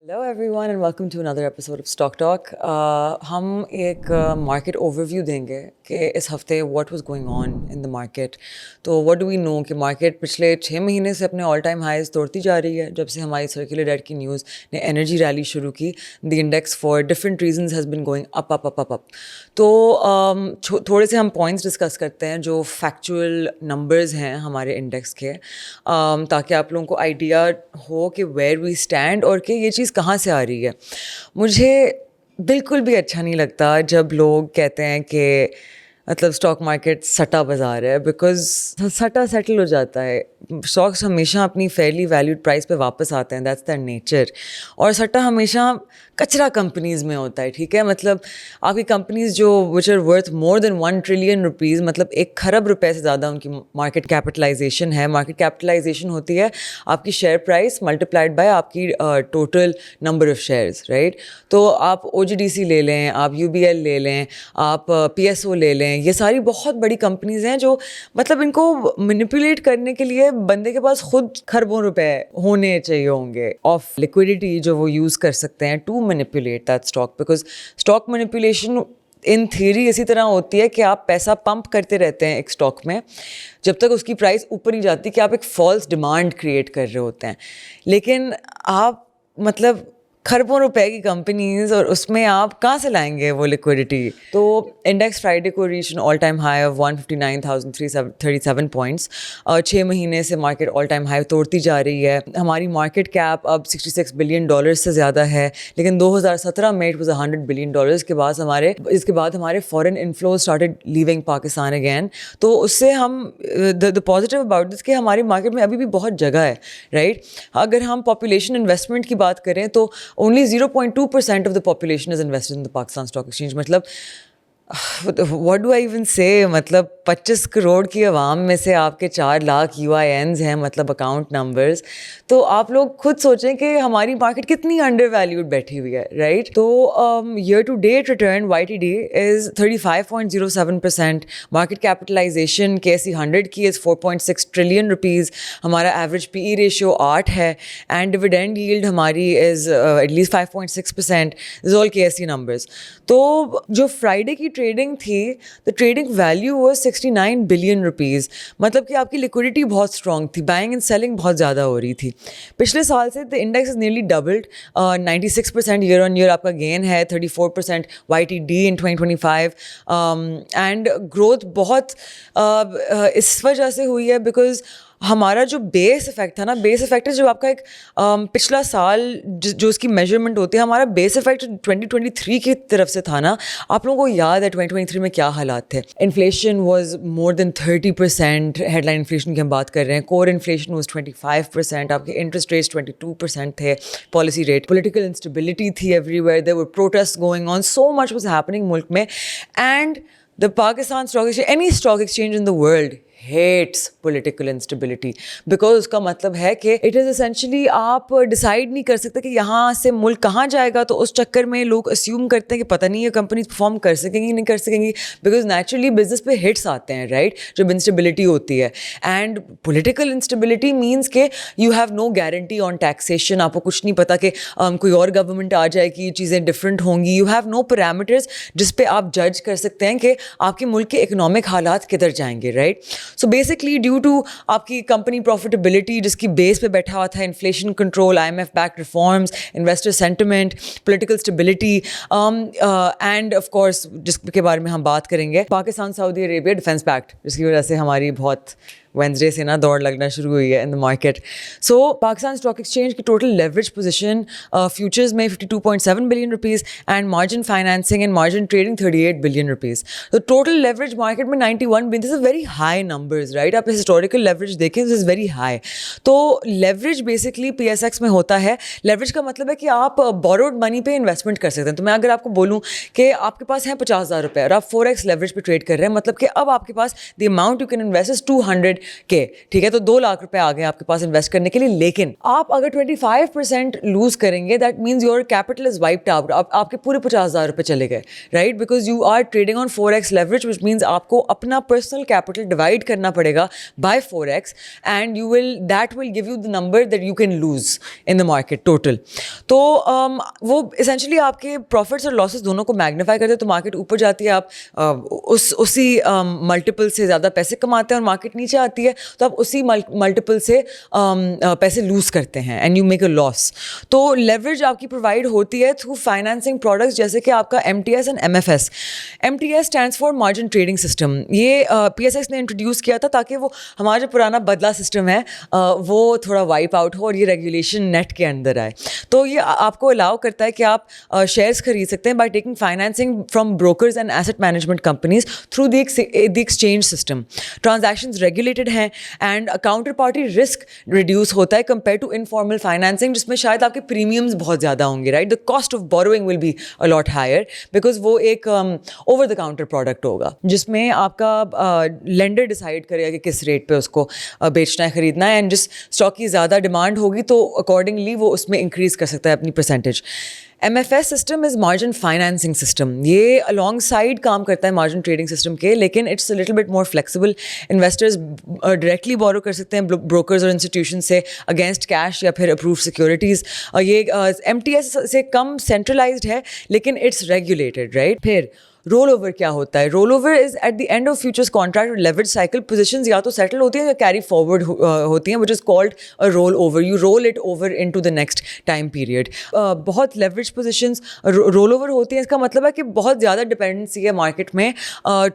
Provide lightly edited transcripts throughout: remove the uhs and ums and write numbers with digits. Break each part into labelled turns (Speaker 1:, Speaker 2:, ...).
Speaker 1: Hello everyone and welcome to another episode of Stock Talk. हम एक market overview देंगे कि इस हफ्ते what was going on in the market. तो what do we know कि market पिछले 6 महीने से अपने all time highs तोड़ती जा रही है. जब से हमारी circular debt की news ने energy rally शुरू की, the index for different reasons has been going up. तो थोड़े से हम points discuss करते हैं जो factual numbers हैं हमारे index के, ताकि आप लोगों को idea हो कि where we stand और कि ये चीज़ कहाँ से आ रही है. मुझे बिल्कुल भी अच्छा नहीं लगता जब लोग कहते हैं कि मतलब स्टॉक मार्केट सट्टा बाज़ार है, बिकॉज सट्टा सेटल हो जाता है. स्टॉक्स हमेशा अपनी फेयरली वैल्यूड प्राइस पे वापस आते हैं, दैट्स देयर नेचर. और सट्टा हमेशा कचरा कंपनीज़ में होता है, ठीक है. मतलब आपकी कंपनीज़ जो which are worth more than 1 trillion rupees, मतलब 1 खरब रुपए से ज़्यादा उनकी मार्केट कैपिटलाइजेशन है. मार्केट कैपिटलाइजेशन होती है आपकी शेयर प्राइस मल्टीप्लाइड बाय आपकी total number of shares, right. तो आप OGDC ले लें, आप UBL ले लें, आप PSO ले लें, ये सारी बहुत बड़ी कंपनीज़ हैं जो मतलब इनको मैनिपुलेट करने के लिए बंदे के पास खुद खरबों रुपए होने चाहिए होंगे ऑफ लिक्विडिटी जो वो यूज़ कर सकते हैं to manipulate that stock. Because stock manipulation in theory इसी तरह होती है कि आप पैसा पंप करते रहते हैं एक स्टॉक में जब तक उसकी प्राइस ऊपर नहीं जाती, कि आप एक फॉल्स डिमांड क्रिएट कर रहे होते हैं. लेकिन आप मतलब खरबों रुपए की कंपनीज और उसमें आप कहाँ से लाएंगे वो लिक्विडिटी. तो इंडेक्स फ्राइडे को reach an all time high of 159,337 points. 6 महीने से मार्केट ऑल टाइम हाई तोड़ती जा रही है. हमारी मार्केट कैप अब $66 बिलियन से ज़्यादा है. लेकिन 2017 में इट वाज $100 बिलियन. इसके बाद हमारे foreign inflow started leaving Pakistan again. तो उससे हम द पॉजिटिव अबाउट दिस कि हमारी मार्केट में अभी भी बहुत जगह है, राइट. अगर हम पॉपुलेशन इन्वेस्टमेंट की बात करें तो only 0.2% of the population is invested in the Pakistan Stock Exchange. मतलब what do I even say? मतलब 25 करोड़ की आवाम में से आपके 4 लाख UINs हैं, मतलब अकाउंट नंबर्स. तो आप लोग खुद सोचें कि हमारी मार्केट कितनी अंडर वैल्यूड बैठी हुई है, राइट. तो year to date return YTD is 35.07%. Market capitalisation KSE 100 की इज़ 4.6 ट्रिलियन रुपीज़. हमारा एवरेज PE रेशियो 8 है एंड डिविडेंड यील्ड हमारी is at least 5.6%. This all KSE numbers. तो जो फ्राइडे की ट्रेडिंग थी, the trading value was 69 billion rupees. मतलब कि आपकी लिक्विडिटी बहुत स्ट्रॉन्ग थी, बाइंग एंड सेलिंग बहुत ज़्यादा हो रही थी. पिछले साल से the index is nearly doubled. 96% year on year आपका गेन है, 34% YTD इन 2025. एंड ग्रोथ बहुत इस वजह से हुई है बिकॉज हमारा जो बेस इफेक्ट था ना, बेस इफेक्ट जो आपका एक पिछला साल जो उसकी मेजरमेंट होती है, हमारा बेस इफेक्ट 2023 की तरफ से था ना. आप लोगों को याद है 2023 में क्या हालात थे. Inflation was more than 30%. Headline inflation की हम बात कर रहे हैं. Core inflation was 25%. आपके इंटरेस्ट रेट्स 22% थे. पॉलिसी रेट, पॉलिटिकल इंस्टेबिलिटी थी everywhere. There were protest going on, so much was happening मुल्क में. And the Pakistan stock exchange, any stock exchange in the world hates political instability because उसका मतलब है कि it is essentially आप decide नहीं कर सकते कि यहाँ से मुल्क कहाँ जाएगा. तो उस चक्कर में लोग assume करते हैं कि पता नहीं ये कंपनी परफॉर्म कर सकेंगी नहीं कर सकेंगी, बिकॉज नेचुरली बिजनेस पे हिट्स आते हैं, राइट, जब इंस्टेबिलिटी होती है. एंड पोलिटिकल इंस्टेबिलिटी मीन्स के you have no guarantee on taxation. आपको कुछ नहीं पता कि कोई और गवर्नमेंट आ जाएगी, चीज़ें डिफरेंट होंगी. यू हैव नो पैरामीटर्स जिस पे आप जज कर सकते हैं कि आपके मुल्क के इकोनॉमिक हालात किधर जाएंगे, right. So basically due to आपकी कंपनी प्रॉफिटेबिलिटी जिसकी बेस पे बैठा हुआ था, inflation control, IMF backed reforms, investor sentiment, political stability and of course जिसके बारे में हम बात करेंगे, Pakistan Saudi Arabia defence pact, जिसकी वजह से हमारी बहुत वेंसडे से ना दौड़ लगना शुरू हुई है इन the market. So Pakistan stock exchange की टोटल लेवरेज पोजीशन फ्यूचर्स में 52.7 billion rupees and margin financing and margin trading 38 billion rupees. तो टोटल लेवरेज मार्केट में 91 billion. This is very high numbers, right. आप हिस्टोरिकल लेवरेज देखें, this is very high. तो leverage basically PSX में होता है. Leverage का मतलब है कि आप बोरोड मनी पे इन्वेस्टमेंट कर सकते हैं. तो मैं अगर आपको बोलूँ कि आपके पास है 50,000 रुपये और आप 4x लेवरेज पे ट्रेड कर रहे हैं, मतलब कि अब आपके पास the amount you can invest is 200 K, ठीक है, तो 2 लाख रुपए आ गए आपके पास इन्वेस्ट करने के लिए। लेकिन आप अगर 25% लूज करेंगे, that means your capital is wiped out, आपके पूरे 50,000 रुपए चले गए, right, because you are trading on 4x leverage, which means आपको अपना पर्सनल कैपिटल डिवाइड करना पड़ेगा by 4x and that will give you the number that you can lose in the market total. तो वो इसेंशली आपके profits और losses दोनों को मैग्नीफाई करते हैं। तो मार्केट ऊपर जाती है, आप उसी मल्टीपल से ज़्यादा पैसे कमाते हैं, और मार्केट नीचे आती है तो आप उसी मल्टीपल से पैसे लूज करते हैं and you make a loss. तो लेवरेज आपकी प्रोवाइड होती है थ्रू फाइनेंसिंग प्रोडक्ट्स जैसे कि आपका MTS and MFS। MTS stands for margin trading system. ये PSX ने इंट्रोड्यूस किया था ताकि वो हमारा जो पुराना बदला सिस्टम है वो थोड़ा वाइप आउट हो और ये रेगुलेशन नेट के अंदर आए। तो ये आपको अलाउ करता है कि आप शेयर्स खरीद सकते हैं by taking financing from brokers and asset management companies through the exchange system. Transactions regulated हैं and counter party risk reduce होता है कंपेयर टू इनफॉर्मल फाइनेंसिंग, जिसमें शायद आपके प्रीमियम्स बहुत ज़्यादा होंगे, right. The cost of borrowing will be a lot higher because वो एक ओवर द काउंटर प्रोडक्ट होगा जिसमें आपका लेंडर डिसाइड करेगा कि किस रेट पे उसको बेचना है, खरीदना है, एंड जिस स्टॉक की ज़्यादा डिमांड होगी तो अकॉर्डिंगली वो उसमें इंक्रीज कर सकता है अपनी percentage. MFS system is margin financing system. ये अलॉन्ग साइड काम करता है मार्जिन ट्रेडिंग सिस्टम के, लेकिन it's a little bit more flexible. Investors directly borrow कर सकते हैं ब्रोकर्स और इंस्टीट्यूशन से अगेंस्ट कैश या फिर अप्रूव्ड सिक्योरिटीज़। ये MTS से कम सेंट्रलाइज्ड है लेकिन इट्स रेगुलेटेड, राइट। फिर रोल ओवर क्या होता है? Roll over is at the end of futures contract और लेवरेज साइकिल पोजीशंस या तो सेटल होती हैं या कैरी फॉरवर्ड होती हैं, which is called a roll over. You roll it over into the next time period. बहुत लेवरेज पोजीशंस रोल ओवर होती हैं। इसका मतलब है कि बहुत ज़्यादा डिपेंडेंसी है मार्केट में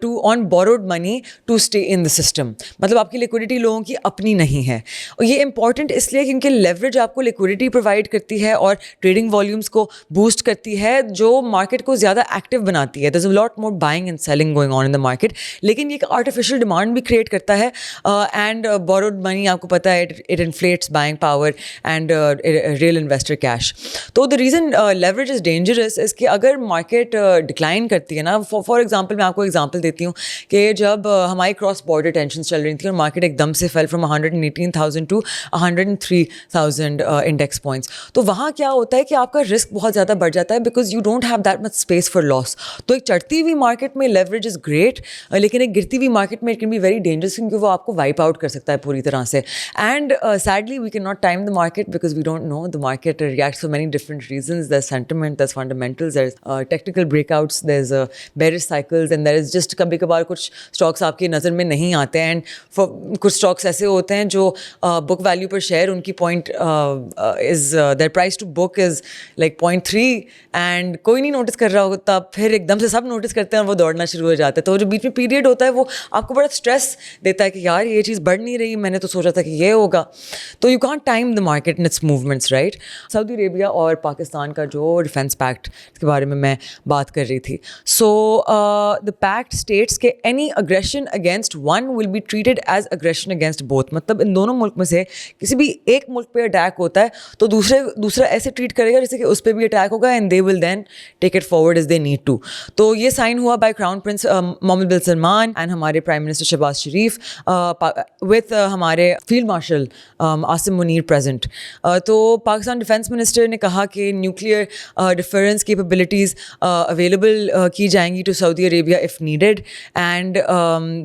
Speaker 1: to on borrowed money to stay in the system. मतलब आपकी लिक्विडिटी लोगों की अपनी नहीं है। और ये इंपॉर्टेंट इसलिए क्योंकि लेवरेज आपको लिक्विडिटी प्रोवाइड करती है और ट्रेडिंग वॉल्यूम्स को बूस्ट करती है, जो मार्केट को ज़्यादा एक्टिव बनाती है। There's a lot more buying and selling going on in the market, लेकिन ये एक आर्टिफिशियल डिमांड भी क्रिएट करता है एंड बोरोड मनी आपको पता है it inflates buying power and real investor cash. तो the reason leverage is dangerous is कि अगर मार्केट डिक्लाइन करती है ना, फॉर एग्जाम्पल मैं आपको एग्जाम्पल देती हूँ कि जब हमारी क्रॉस बॉर्डर टेंशन चल रही थी और मार्केट एकदम से fell from 118,000 to 103,000 index points, तो वहाँ क्या होता है कि आपका रिस्क बहुत ज़्यादा बढ़ जाता है because you don't have that much space for loss. तो एक चढ़ती हुई मार्केट में लेवरेज इज ग्रेट, लेकिन एक गिरती हुई मार्केट में it can be very dangerous क्योंकि वो आपको वाइप आउट कर सकता है पूरी तरह से। And sadly we can not time the market because we don't know. The market reacts for many different reasons. There is sentiment, there is fundamentals, there is technical breakouts, there is bearish cycles and there is just कभी कभार कुछ stocks आपकी नज़र में नहीं आते हैं। And कुछ स्टॉक्स ऐसे होते हैं जो बुक वैल्यू पर शेयर उनकी point is there price to book is like 0.3 and कोई नहीं नोटिस कर रहा होता, फिर एकदम से सब नोटिस करते हैं और वो दौड़ना शुरू हो जाता है। तो जो बीच में पीरियड होता है वो आपको बड़ा स्ट्रेस देता है कि यार ये चीज़ बढ़ नहीं रही, मैंने तो सोचा था कि ये होगा। तो you can't time the market in its movements, right. Saudi Arabia और पाकिस्तान का जो डिफेंस पैक्ट के बारे में मैं बात कर रही थी, सो द पैक्ट स्टेट्स के any aggression against one will be treated as aggression against both. मतलब इन दोनों मुल्क में से किसी भी एक मुल्क पे अटैक होता है तो दूसरा ऐसे ट्रीट करेगा जैसे कि उस पर भी अटैक होगा and they will then take it forward as they need to. तो ये साइन हुआ by crown prince Mohammed bin Salman and हमारे prime minister Shehbaz Sharif with हमारे field marshal Asim Munir present. तो पाकिस्तान डिफेंस मिनिस्टर ने कहा कि न्यूक्लियर डिफरेंस कैपेबिलिटीज़ अवेलेबल की जाएंगी to Saudi Arabia if needed. And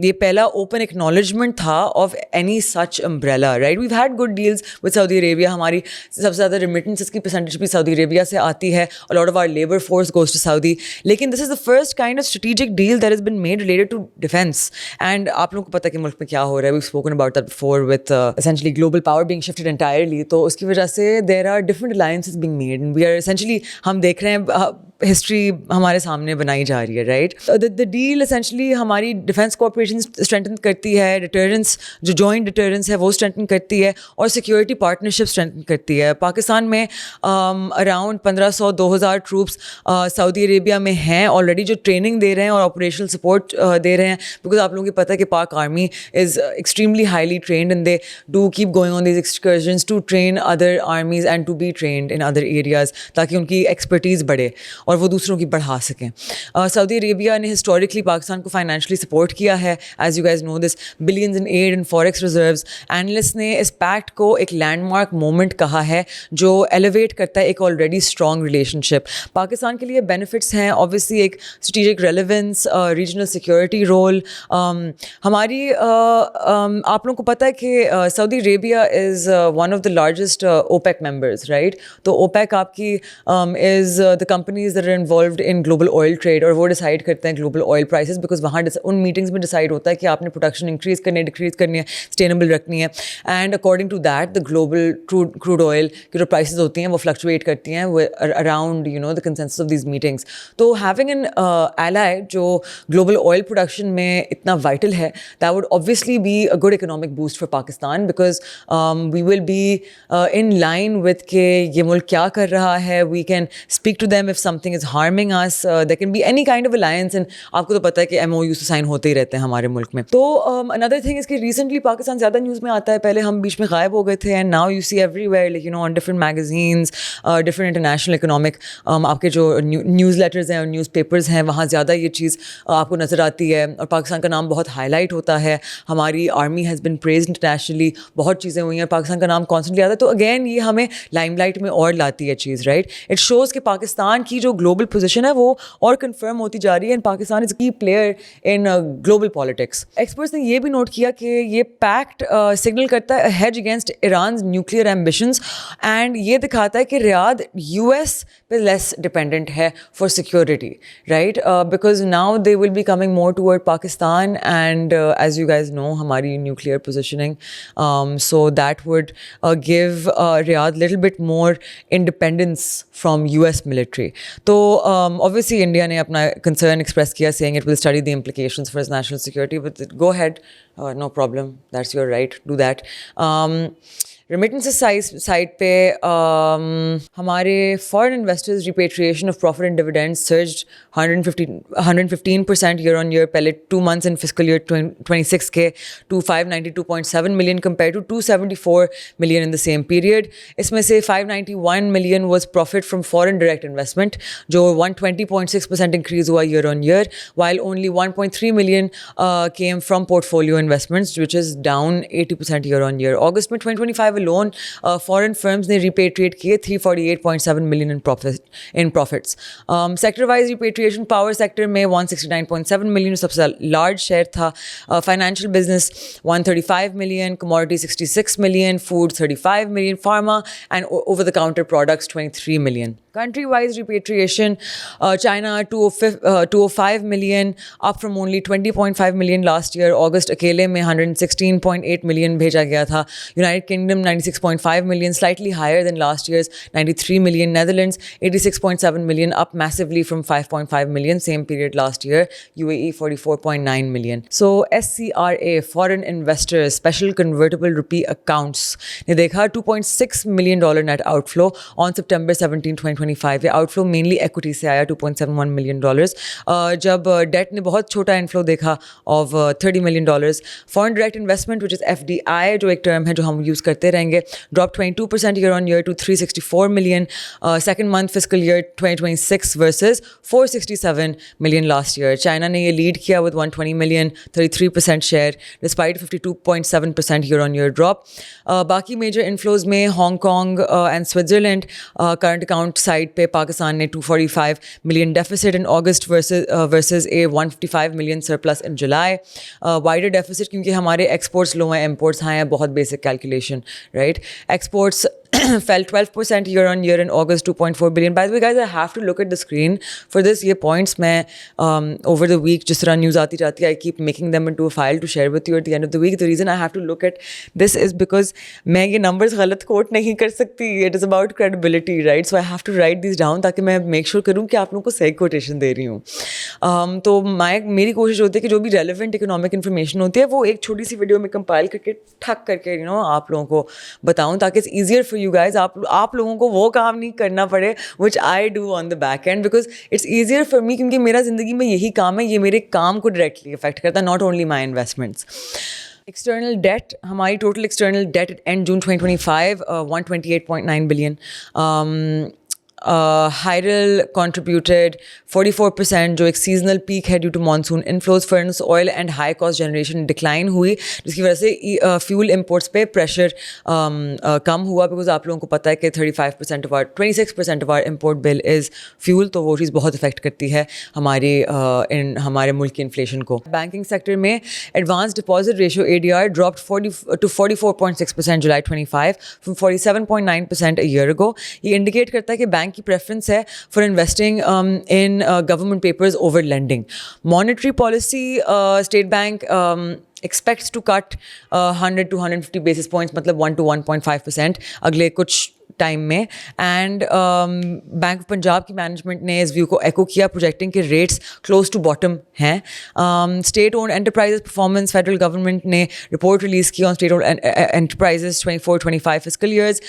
Speaker 1: ये पहला ओपन एक्नॉलेजमेंट था of any such umbrella, right. We've had good deals with Saudi Arabia. हमारी सबसे ज़्यादा रिमिटेंसेस की परसेंटेज भी सऊदी अरेबिया से आती है। A lot of our labour force goes to Saudi. लेकिन this is the first kind of strategic deal that has been made related to defence. And आप लोगों को पता है कि मुल्क में क्या हो रहा है। We spoken about that before with essentially global power being shifted entirely. तो उसकी वजह से there are different alliances being made and we are essentially हम देख रहे हैं हिस्ट्री हमारे सामने बनाई जा रही है, राइट। द डील एसेंशली हमारी डिफेंस कोऑपरेशन स्ट्रेंथन करती है, डिटरेंस जो जॉइंट डिटरेंस है वो स्ट्रेंथन करती है और सिक्योरिटी पार्टनरशिप स्ट्रेंथन करती है। पाकिस्तान में अराउंड 1500-2000 ट्रूप्स सऊदी अरेबिया में हैं ऑलरेडी जो ट्रेनिंग दे रहे हैं और ऑपरेशनल सपोर्ट दे रहे हैं, बिकॉज आप लोगों को पता है कि Pak army is extremely highly trained and they do keep going on these excursions to train other armies and to be trained in other areas, ताकि उनकी एक्सपर्टीज़ बढ़े और वो दूसरों की बढ़ा सकें. सऊदी अरेबिया ने हिस्टोरिकली पाकिस्तान को फाइनेंशियली सपोर्ट किया है, as you guys know this, billions in aid and forex reserves. Analyst ने इस पैक्ट को एक लैंडमार्क मोमेंट कहा है जो एलिवेट करता है एक ऑलरेडी स्ट्रॉन्ग रिलेशनशिप. पाकिस्तान के लिए बेनिफिट्स हैं ऑब्वियसली, एक strategic relevance, regional security role. हमारी आप लोगों को पता है कि Saudi Arabia is one of the largest OPEC members, right. तो ओपेक आपकी is the companies that are involved in global oil trade, और वो डिसाइड करते हैं ग्लोबल ऑयल प्राइसेस, बिकॉज वहाँ उन मीटिंग्स में डिसाइड होता है कि आपने प्रोडक्शन इंक्रीज़ करनी है, डिक्रीज़ करनी है, सस्टेनेबल रखनी है. And according to that the global crude oil की जो प्राइसेस होती हैं वो फ्लक्चुएट करती हैं around you know the consensus of these meetings. तो हैविंग एन एलाई जो ग्लोबल ऑयल प्रोडक्शन में इतना वाइटल है, that would obviously be a good economic boost for Pakistan, because we will be in line with के ये मुल्क क्या कर रहा है. We can speak to them if something is harming us. There can be any kind of alliance, and आपको तो पता है कि MOUs साइन होते ही रहते हैं हमारे मुल्क में. तो अनदर थिंग इज़ कि रिसेंटली पाकिस्तान ज़्यादा न्यूज़ में आता है. पहले हम बीच में गायब हो गए थे, and now you see everywhere, like you know, on different magazines, different international economic आपके जो न्यूज़ लेटर्स हैं और न्यूज़ पेपर्स हैं, वहाँ ज़्यादा ये चीज़ आपको नज़र आती है, और पाकिस्तान का नाम बहुत हाईलाइट होता है. हमारी army has been praised internationally, बहुत चीज़ें हुई हैं, पाकिस्तान का नाम कॉन्स्टेंटली आता है. तो अगेन ये हमें लाइमलाइट में और लाती है चीज़, राइट. इट शोज़ कि पाकिस्तान की जो ग्लोबल पोजीशन है वो और कन्फर्म होती जा रही है, एंड पाकिस्तान इज़ की player in global politics. Experts ने ये भी नोट किया कि ये पैक्ट सिग्नल करता है hedge against Iran nuclear ambitions, and ये दिखाता है कि रियाद US पे लेस डिपेंडेंट है for security, right, because now they will be coming more toward Pakistan, and as you guys know हमारी nuclear positioning, so that would give Riyadh little bit more independence from US military. तो obviously India ने अपना concern express किया, saying it will study the implications for its national security, but go ahead, no problem, that's your right, do that. Remittances side पे हमारे foreign investors repatriation of profit and dividends surged 115% year on year पहले 2 months इन fiscal year 26 के to 592.7 million compared to 274 million in the same period. इसमें से 591 million was profit from foreign direct investment, जो 120.6% increase हुआ year on year, while only 1.3 million came from portfolio investments, which is down 80% year on year. August में 2025 alone, foreign firms ने repatriate किए 348.7 million in profits. Sector-wise repatriation, power sector में 169.7 million सबसे large share था. Financial business 135 million, commodity 66 million, food 35 million, pharma and over-the-counter products 23 million. Country-wise repatriation, China 205 million, up from only 20.5 million last year. August अकेले में 116.8 million भेजा गया था. United Kingdom 96.5 million, slightly higher than last year's 93 million. Netherlands 86.7 million, up massively from 5.5 million same period last year. UAE 44.9 million. So SCRA, Foreign Investors Special Convertible Rupee Accounts, ने देखा $2.6 million net outflow on September 17, 2025. ये outflow mainly equity से आया, $2.71 million. जब debt ने बहुत छोटा inflow देखा of $30 million. Foreign direct investment, which is FDI, जो एक term है जो हम use करते रहेंगे, dropped 22% year on year to 364 million. Second month fiscal year 2026 versus 467 million last year. China ने ये lead किया with 120 million, 33% share, despite 52.7% year on year drop. बाकी major inflows में Hong Kong and Switzerland. Current account side पे पाकिस्तान ने 245 million deficit in August versus a 155 million surplus in July. Wider deficit क्योंकि हमारे exports low हैं, imports high हैं, बहुत basic calculation, right? Exports fell 12% year on year in August, 2.4 billion. By the way, guys, I have to look at the screen for this. ये points मैं over the week जिस तरह news आती जाती है, I keep making them into a file to share with you at the end of the week. The reason I have to look at this is because मैं ये numbers गलत quote नहीं कर सकती. It is about credibility, right? So I have to write these down ताकि मैं make sure करूँ कि आप लोगों को सही quotation दे रही हूँ. तो मेरी कोशिश होती है कि जो भी relevant economic information होती है वो एक छोटी सी वीडियो में compile करके ठक करके आप लोगों को बताऊँ ताकि it's easier for you guys, आप लोगों को वो काम नहीं करना पड़े which I do on the back end, because it's easier for me, क्योंकि मेरा ज़िंदगी में यही काम है, ये मेरे काम को directly affect करता है, not only my investments. External debt, हमारी total external debt at end June 2025, 128.9 billion. Hyrel contributed 44%, जो एक seasonal peak है due to monsoon inflows, furnace oil and high cost generation decline हुई, जिसकी वजह से fuel imports पे pressure कम हुआ, because आप लोगों को पता है कि 26% of our import bill is fuel, तो वो चीज़ बहुत affect करती है हमारे मुल्क की inflation को. Banking sector में advanced deposit ratio ADR dropped to 44.6% July 25 from 47.9% a year ago. ये indicate करता है कि बैंक की preference है for investing in government papers over lending. Monetary policy, State Bank expects to cut 100 to 150 basis points, मतलब 1 to 1.5% अगले कुछ time में. एंड बैंक ऑफ पंजाब की मैनेजमेंट ने इस व्यू को एको किया, प्रोजेक्टिंग के रेट्स क्लोज टू बॉटम हैं. State owned enterprises performance, federal government ने रिपोर्ट रिलीज़ की on state owned enterprises 24-25 fiscal years.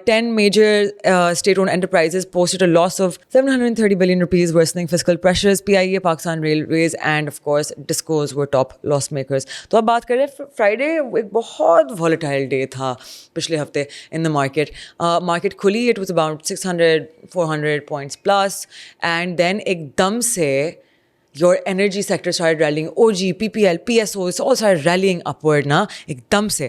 Speaker 1: 10 major state owned enterprises posted a loss of 730 billion rupees, worsening fiscal pressures. PIA, Pakistan Railways and of course Discos were top loss makers. तो अब बात करें, Friday एक बहुत volatile day था पिछले हफ्ते in the market. Market खुली, it was about 600-400 points plus, and then एकदम से your energy sector started rallying. OG, PPL, PSOs all started rallying upward na ekdam se.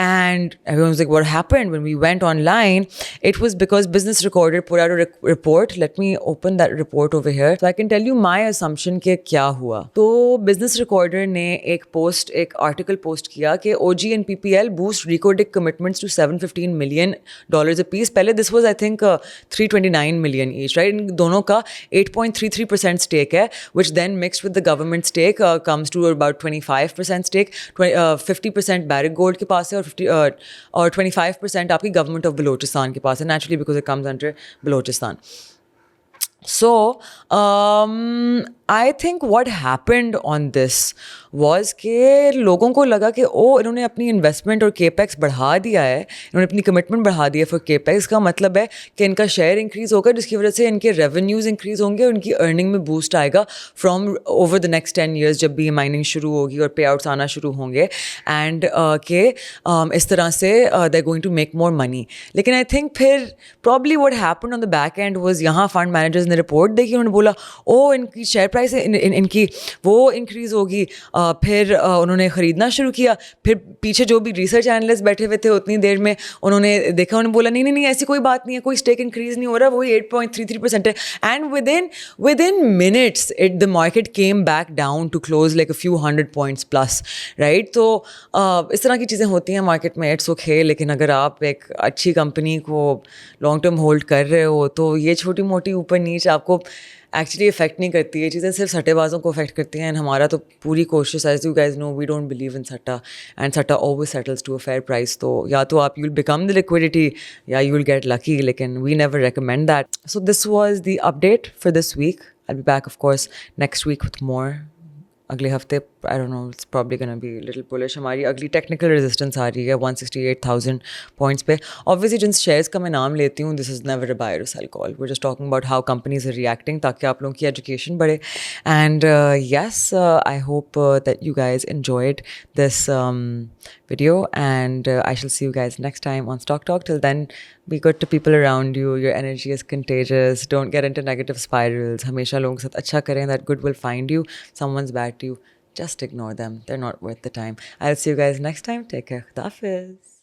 Speaker 1: And everyone was like, what happened? When we went online, it was because Business Recorder put out a report. Let me open that report over here so I can tell you my assumption ke kya hua. तो Business Recorder ने एक article post किया कि OG and PPL boost Recodic commitments to $715 million a piece. पहले this was I think 329 million each, right? इन दोनों का 8.33% stake है, which then mixed with the government stake comes to about 25% stake. 50% Barrick Gold के पास है और 25% आपकी government of Balochistan के पास है, naturally because it comes under Balochistan. So I think what happened on this was कि लोगों को लगा कि इन्होंने अपनी इन्वेस्टमेंट और केपेक्स बढ़ा दिया है, इन्होंने अपनी कमिटमेंट बढ़ा दिया फॉर केपेक्स, का मतलब है कि इनका शेयर इंक्रीज होगा, जिसकी वजह से इनके रेवेन्यूज़ इंक्रीज होंगे, उनकी अर्निंग में बूस्ट आएगा from over the next 10 years जब भी माइनिंग शुरू होगी और पे आउट्स आना शुरू होंगे, एंड के इस तरह से they going to make more money. लेकिन आई थिंक फिर probably what happened on the back end was, यहाँ फंड मैनेजर्स ने रिपोर्ट देखी, उन्होंने बोला इनकी शेयर प्राइस इनकी वो इंक्रीज होगी, फिर उन्होंने ख़रीदना शुरू किया. फिर पीछे जो भी रिसर्च एनालिस्ट बैठे हुए थे उतनी देर में उन्होंने देखा, उन्होंने बोला नहीं ऐसी कोई बात नहीं है, कोई स्टेक इंक्रीज़ नहीं हो रहा, वही 8.33% है. And within minutes the market came back down to close like a few hundred points plus, right? तो इस तरह की चीज़ें होती हैं मार्केट में, इट्स ओके. लेकिन अगर आप एक अच्छी कंपनी को लॉन्ग टर्म होल्ड कर रहे हो तो ये छोटी मोटी ऊपर नीचे आपको एक्चुअली इफेक्ट नहीं करती है, चीज़ें सिर्फ सट्टेबाजों को इफेक्ट करती हैं. एंड हमारा तो पूरी कोशिश, as you guys know, we don't believe in सट्टा, एंड सट्टा always settles to a fair price. तो या तो आप you will become the liquidity या यू विल गेट लकी, लेकिन we never recommend that. So this was the update for this week. I will be back of course next week with more. अगले हफ्ते I don't know, it's probably gonna be little bullish. हमारी अगली technical resistance आ रही है 168,000 points पे. Obviously जिन shares का मैं नाम लेती हूँ, this is never a buy or sell call, we are just talking about how companies are reacting, ताकि आप लोगों की एजुकेशन बढ़े. And yes, I hope that you guys enjoyed this video, and I shall see you guys next time on Stock Talk. Till then, be good to people around you. Your energy is contagious. Don't get into negative spirals. हमेशा लोगों के साथ अच्छा करें. That good will find you. Someone's bad to you, just ignore them. They're not worth the time. I'll see you guys next time. Take care. Khuda Hafiz.